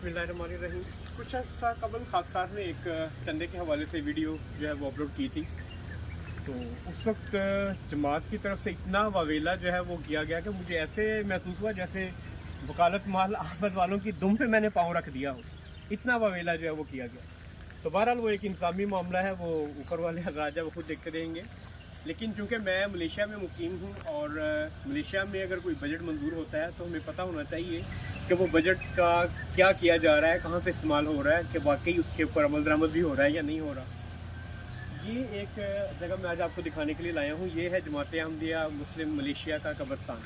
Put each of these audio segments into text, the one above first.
बिस्मिल्लाहिर्रहमानिर्रहीम। कुछ अर्सा कबल खाकसार ने एक चंदे के हवाले से वीडियो जो है वो अपलोड की थी। तो उस वक्त जमात की तरफ से इतना वावेला जो है वो किया गया कि मुझे ऐसे महसूस हुआ जैसे वकालत माल आमद वालों की दुम पे मैंने पाँव रख दिया हो। इतना वावेला जो है वो किया गया। तो बहरहाल वो एक इंतजामी मामला है, वो ऊपर वाले हज़रात वो खुद देखते रहेंगे। लेकिन चूँकि मैं मलेशिया में मुकीम हूँ और मलेशिया में अगर कोई बजट मंजूर होता है तो हमें पता होना चाहिए कि वो बजट का क्या किया जा रहा है, कहाँ पे इस्तेमाल हो रहा है, कि वाकई उसके ऊपर अमल दरामद भी हो रहा है या नहीं हो रहा। ये एक जगह मैं आज आपको दिखाने के लिए लाया हूँ। ये है जमात अहमदिया मुस्लिम मलेशिया का कब्रस्तान।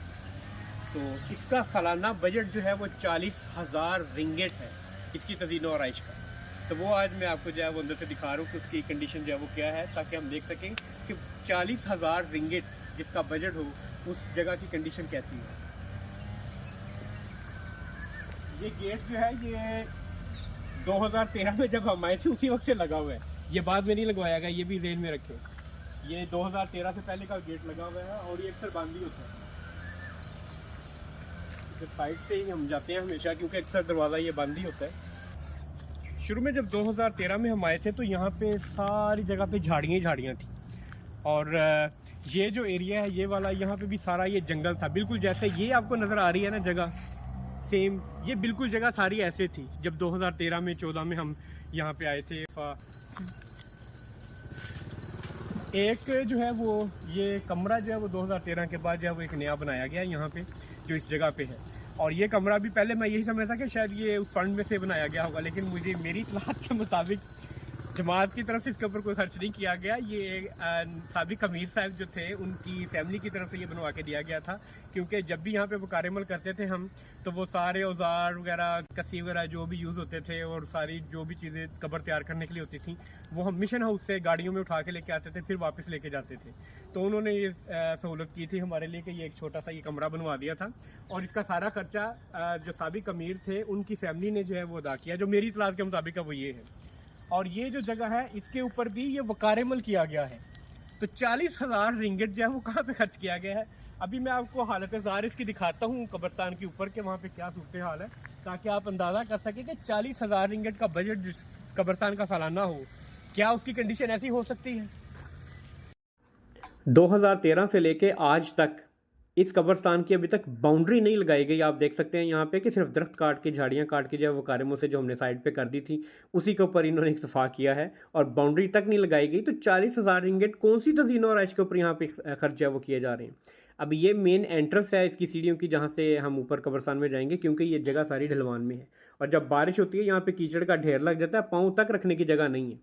तो इसका सालाना बजट जो है वो 40,000 रिंगेट है, इसकी तज़ीन और आइश का। तो वो आज मैं आपको जो है वो अंदर से दिखा रहा हूँ कि उसकी कंडीशन जो है वो क्या है, ताकि हम देख सकें कि 40,000 रिंगेट जिसका बजट हो उस जगह की कंडीशन कैसी है। ये गेट जो है ये 2013 में जब हम आए थे उसी वक्त से लगा हुआ है, ये बाद में नहीं लगवाया गया, ये भी ज़हन में रखें। ये 2013 से पहले का गेट लगा हुआ है और ये अक्सर बंद ही होता है। साइड से ही हम जाते हैं हमेशा, क्योंकि अक्सर दरवाज़ा ये बंद ही होता है। शुरू में जब 2013 में हम आए थे तो यहाँ पे सारी जगह पे झाड़ियाँ ही झाड़ियाँ थी और ये जो एरिया है ये वाला, यहाँ पे भी सारा ये जंगल था, बिल्कुल जैसे ये आपको नज़र आ रही है ना जगह, सेम ये बिल्कुल जगह सारी ऐसे थी जब 2013 में 14 में हम यहाँ पे आए थे। एक जो है वो ये कमरा जो है वो 2013 के बाद जो है वो एक नया बनाया गया यहाँ पे, जो इस जगह पे है। और ये कमरा भी पहले मैं यही समझता कि शायद ये उस फंड में से बनाया गया होगा, लेकिन मुझे मेरी इत्तलात के मुताबिक जमात की तरफ से इसके ऊपर कोई खर्च नहीं किया गया। ये साबिक अमीर साहब जो थे उनकी फैमिली की तरफ से ये बनवा के दिया गया था, क्योंकि जब भी यहाँ पे वकारमल करते थे हम तो वो सारे औजार वगैरह कसी वगैरह जो भी यूज़ होते थे और सारी जो भी चीज़ें कब्र तैयार करने के लिए होती थी वो हम मिशन हाउस से गाड़ियों में उठा के लेके आते थे, फिर वापस लेके जाते थे। तो उन्होंने ये सहूलत की थी हमारे लिए कि ये एक छोटा सा ये कमरा बनवा दिया था और इसका सारा खर्चा जो साबिक अमीर थे उनकी फैमिली ने जो है वो अदा किया, जो मेरी इत्तलात के मुताबिक है वो ये है। और ये जो जगह है इसके ऊपर भी ये वकारमल किया गया है। तो 40,000 रिंगेट जो है वो कहाँ पे खर्च किया गया है। अभी मैं आपको हालत ज़ाहिर इसकी दिखाता हूँ कब्रस्तान के ऊपर के वहाँ पे क्या सूरत हाल है, ताकि आप अंदाज़ा कर सकें कि 40,000 रिंगेट का बजट जिस कब्रस्तान का सालाना हो, क्या उसकी कंडीशन ऐसी हो सकती है। 2013 से लेके आज तक इस कब्रस्तान की अभी तक बाउंड्री नहीं लगाई गई। आप देख सकते हैं यहाँ पे कि सिर्फ दरख्त काट के, झाड़ियाँ काट के जो है वो कारेमों से जो हमने साइड पे कर दी थी उसी के ऊपर इन्होंने इत्तफा किया है और बाउंड्री तक नहीं लगाई गई। तो 40,000 रिंगेट कौन सी तज़ीन और आइश के ऊपर यहाँ पे खर्च जो है वो किए जा रहे हैं। अब ये मेन एंट्रेंस है इसकी सीढ़ियों की, जहाँ से हम ऊपर कब्रस्तान में जाएंगे, क्योंकि ये जगह सारी ढलवान में है और जब बारिश होती है यहाँ पे कीचड़ का ढेर लग जाता है, पाँव तक रखने की जगह नहीं है।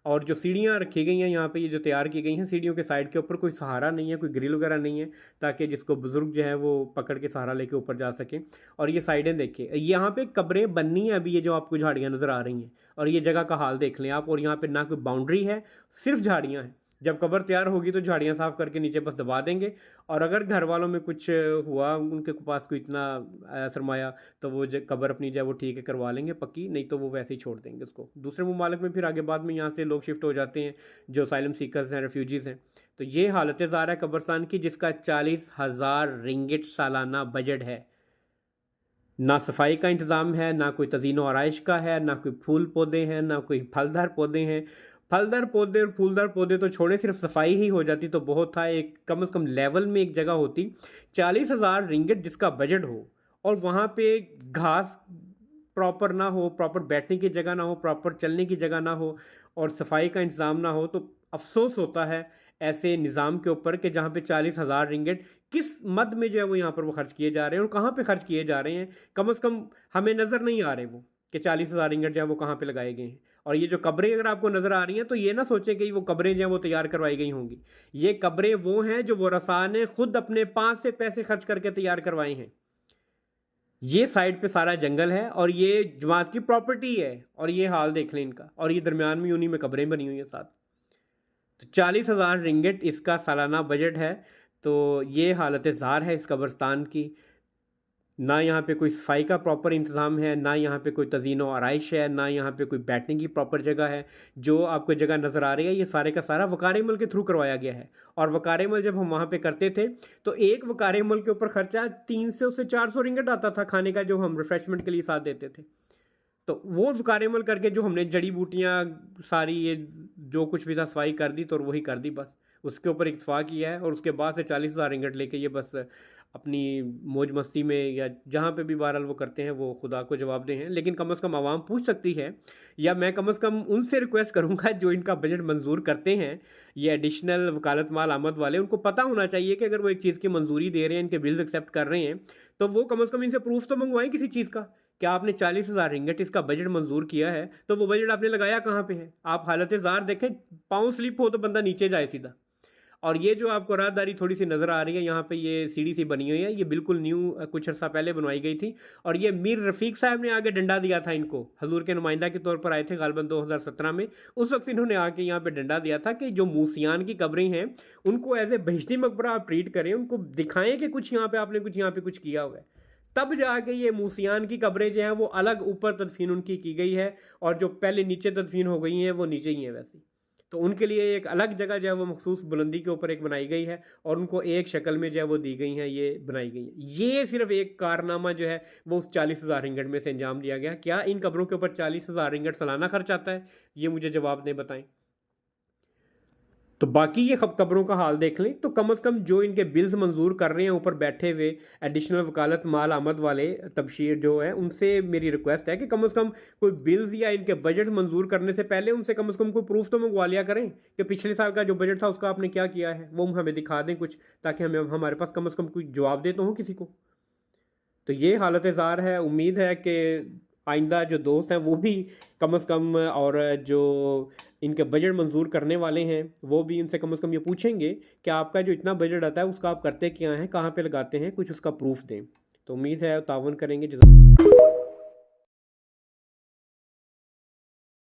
और जो सीढ़ियाँ रखी गई हैं यहाँ पे, ये जो तैयार की गई हैं, सीढ़ियों के साइड के ऊपर कोई सहारा नहीं है, कोई ग्रिल वगैरह नहीं है, ताकि जिसको बुज़ुर्ग जो है वो पकड़ के सहारा लेके ऊपर जा सके। और ये साइडें देखें, यहाँ पे कब्रें बननी है अभी, ये जो आपको झाड़ियाँ नज़र आ रही हैं और ये जगह का हाल देख लें आप। और यहाँ पे ना कोई बाउंड्री है, सिर्फ झाड़ियाँ हैं। जब कब्र तैयार होगी तो झाड़ियाँ साफ़ करके नीचे बस दबा देंगे और अगर घर वालों में कुछ हुआ, उनके पास कोई इतना सरमाया, तो वो कब्र अपनी जो है वो ठीक है करवा लेंगे पक्की, नहीं तो वो वैसे ही छोड़ देंगे उसको। दूसरे ममालिक में फिर आगे बाद में यहाँ से लोग शिफ्ट हो जाते हैं जो असाइलम सीकर्स हैं, रेफ्यूजीज़ हैं। तो ये हालत ज़ाहिर है कब्रस्तान की, जिसका 40,000 रिंगिट सालाना बजट है। ना सफाई का इंतज़ाम है, ना कोई तज़ीन और आराइश का है, ना कोई फूल पौधे हैं, ना कोई फलदार पौधे हैं। फलदार पौधे और फूलदार पौधे तो छोड़े, सिर्फ सफाई ही हो जाती तो बहुत था। एक कम से कम लेवल में एक जगह होती। 40,000 रिंगिट जिसका बजट हो और वहाँ पे घास प्रॉपर ना हो, प्रॉपर बैठने की जगह ना हो, प्रॉपर चलने की जगह ना हो और सफाई का इंतज़ाम ना हो, तो अफसोस होता है ऐसे निज़ाम के ऊपर कि जहाँ पे 40,000 रिंगिट किस मद में जो है वो यहाँ पर वो खर्च किए जा रहे हैं और कहाँ पे खर्च किए जा रहे हैं। कम से कम हमें नज़र नहीं आ रहे वो कि 40,000 रिंगिट जो है वो कहाँ पे लगाए गए हैं। और ये जो कब्रें अगर आपको नज़र आ रही हैं तो ये ना सोचें कि वो कब्रें जो हैं वो तैयार करवाई गई होंगी। ये कब्रें वो हैं जो वो रसा ने खुद अपने पास से पैसे खर्च करके तैयार करवाई हैं। ये साइड पे सारा जंगल है और ये जमात की प्रॉपर्टी है और ये हाल देख लें इनका, और ये दरमियान में उन्हीं में कब्रें बनी हुई हैं साथ। तो 40,000 रिंगिट इसका सालाना बजट है। तो ये हालत ज़ार है इस कब्रस्तान की। ना यहाँ पे कोई सफाई का प्रॉपर इंतज़ाम है, ना यहाँ पे कोई तज़ीन और आराइश है, ना यहाँ पे कोई बैठने की प्रॉपर जगह है। जो आपको जगह नज़र आ रही है ये सारे का सारा वकारमल के थ्रू करवाया गया है। और वकारमल जब हम वहाँ पे करते थे तो एक वकारमल के ऊपर ख़र्चा 300 से 400 रिंगिट आता था खाने का, जो हम रिफ़्रेशमेंट के लिए साथ देते थे। तो वो ज़ुकारेमल करके जो हमने जड़ी बूटियाँ सारी ये जो कुछ भी था सफाई कर दी, तो वही कर दी बस। उसके ऊपर इत्तफ़ाक़ किया है और उसके बाद से 40,000 रिंगट लेके ये बस अपनी मौज मस्ती में या जहाँ पे भी बहरहाल वो करते हैं वो खुदा को जवाब दें हैं। लेकिन कम से कम आवाम पूछ सकती है, या मैं कम से कम उनसे रिक्वेस्ट करूँगा जो इनका बजट मंजूर करते हैं, ये एडिशनल वकालत माल आमद वाले, उनको पता होना चाहिए कि अगर वो एक चीज़ की मंजूरी दे रहे हैं, इनके बिल्स एक्सेप्ट कर रहे हैं, तो वो कम से कम इनसे प्रूफ तो मंगवाएं किसी चीज़ का। क्या आपने 40,000 रिंगट इसका बजट मंजूर किया है, तो वो बजट आपने लगाया कहाँ पे है? आप हालत ज़ार देखें, पाँव स्लिप हो तो बंदा नीचे जाए सीधा। और ये जो आपको राहदारी थोड़ी सी नज़र आ रही है, यहाँ पे ये सीढ़ी सी बनी हुई है, ये बिल्कुल न्यू कुछ अर्सा पहले बनवाई गई थी। और ये मीर रफ़ीक साहब ने आगे डंडा दिया था इनको, हजूर के नुमाइंदा के तौर पर आए थे गालबन 2017 में। उस वक्त इन्होंने आके यहाँ पे डंडा दिया था कि जो मूसियान की कब्रें हैं उनको एज ए बहिश्ती मकबरा आप ट्रीट करें, उनको दिखाएं कि कुछ यहाँ पे आपने कुछ यहाँ पे कुछ किया हुआ है। तब जाके ये मूसियान की कब्रें जो हैं वो अलग ऊपर तदफीन उनकी की गई है, और जो पहले नीचे तदफीन हो गई हैं वो नीचे ही हैं वैसे। तो उनके लिए एक अलग जगह जो है वो मखसूस बुलंदी के ऊपर एक बनाई गई है, और उनको एक शक्ल में जो है वो दी गई हैं, ये बनाई गई है। ये सिर्फ एक कारनामा जो है वो उस 40,000 रिंगट में से अंजाम दिया गया। क्या इन कब्रों के ऊपर 40,000 रिंगट सालाना खर्च आता है? ये मुझे जवाब दें, बताएं। तो बाकी ये कब्रों का हाल देख लें, तो कम से कम जो इनके बिल्स मंजूर कर रहे हैं ऊपर बैठे हुए एडिशनल वकालत माल आमद वाले तबशीर जो है, उनसे मेरी रिक्वेस्ट है कि कम से कम कोई बिल्स या इनके बजट मंजूर करने से पहले उनसे कम से कम कोई प्रूफ तो मंगवा लिया करें कि पिछले साल का जो बजट था उसका आपने क्या किया है, वो हमें दिखा दें कुछ, ताकि हमें हमारे पास कम से कम कोई जवाब दे तो हो किसी को। तो ये हालत ज़ार है। उम्मीद है कि आइंदा जो दोस्त हैं वो भी कम से कम, और जो इनके बजट मंजूर करने वाले हैं वो भी इनसे कम से कम ये पूछेंगे कि आपका जो इतना बजट आता है उसका आप करते क्या हैं, कहाँ पे लगाते हैं, कुछ उसका प्रूफ दें। तो उम्मीद है तावन करेंगे।